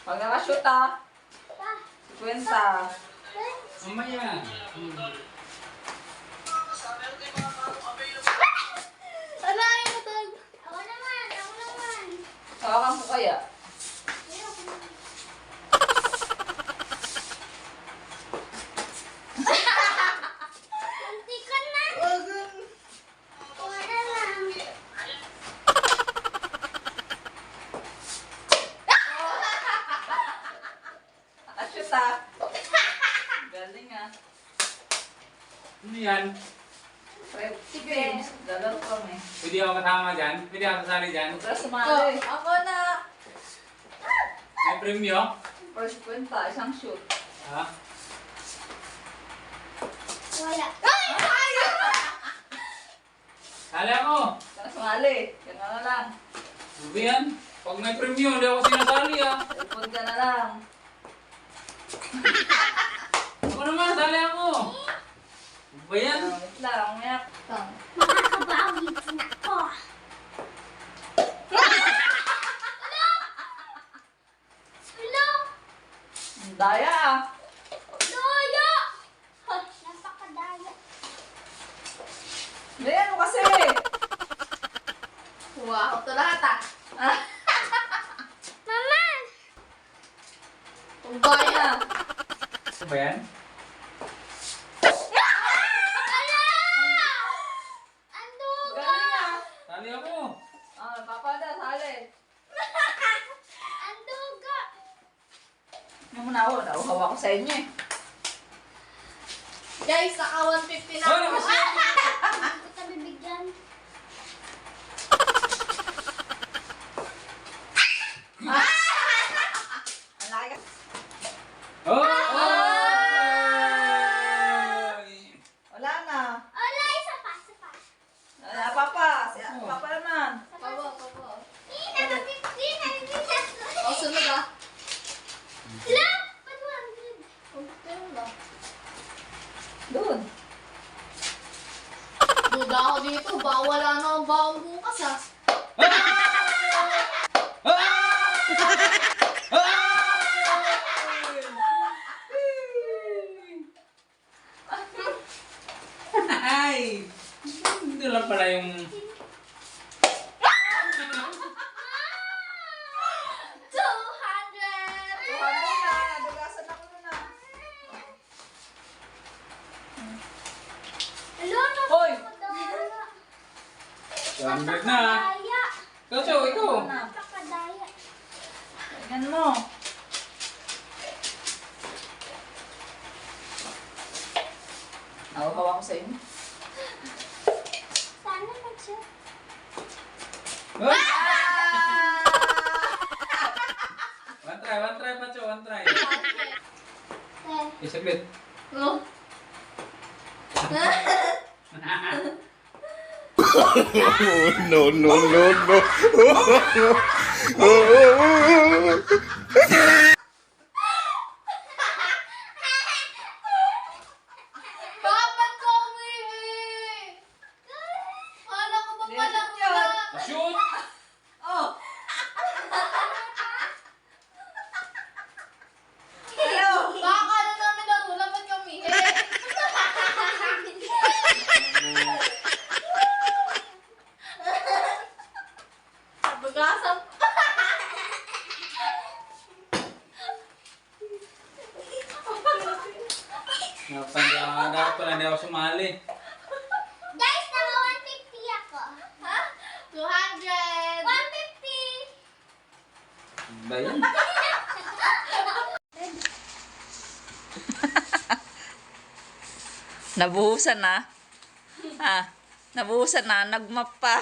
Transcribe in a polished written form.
Pag nakashoot ah. 50. Mamaya. Ano yung matag? Ako naman. Hawakan ko kaya. Muntikan na. Wala lang. Nakashoot ah. Galing ah. Ano yan? Sige, lalaro kami. Pwede ako kasama dyan? Pwede ako kasali dyan? Huwag ka sumali. Ako na. May premyo? First 50, isang shoot. Ha? Wala. Sali ako! Huwag ka sumali. Yan na lang. Sabi yan? Pag may premyo, hindi ako sinasali ah. Cellphone ka na lang. Ako naman, sali ako! Ano ba yan? Wait lang, umiyak. Makakabawi na ako. Hello? Ang daya ah. Daya! Napakadaya. Daya mo kasi. Wow, ito lahat ah. Mama! Ang daya. Ano ba yan? Galing ah. Sali ako! Papada, sali. Anduga! Yung muna ako, nauhawa ko sa inyo eh. Guys, naka 150 na Oh, ako. nakasya! Hindi kita bibigyan. Ang laki. Oh! Wala na. Wala, isa pa. Wala pa pa. Papa naman. Pabo. Hindi na 50 na. O, sunod ah. Sila? Ba't 100? Okay lang. Doon. Duda ako dito. Baka wala na ang baong bukas ah. Ay! Hindi lang pala yung... 200! Tuhan na. Nadugasan ako na. Hello, Hoy! napakadaya. 200 na! Napakadaya. Kaso, ikaw! Napakadaya. Tingnan mo. Nauhawa ko sa inyo. Sana mag-share. Ah! One try, Pacho, one try. Isaglit. Oh. No, no, no, no. Bakit ko umihi? Kala ko ba pala wala? Shoot! Oh! Hello! Baka na namin laro, laban ka umihi. Bagasang. Dapat pala hindi ako sumali. Guys, naka 150 ako. Ha? 200. 150. Ba yan? Nabuhusan na. Nabuhusan na. Nagmap pa.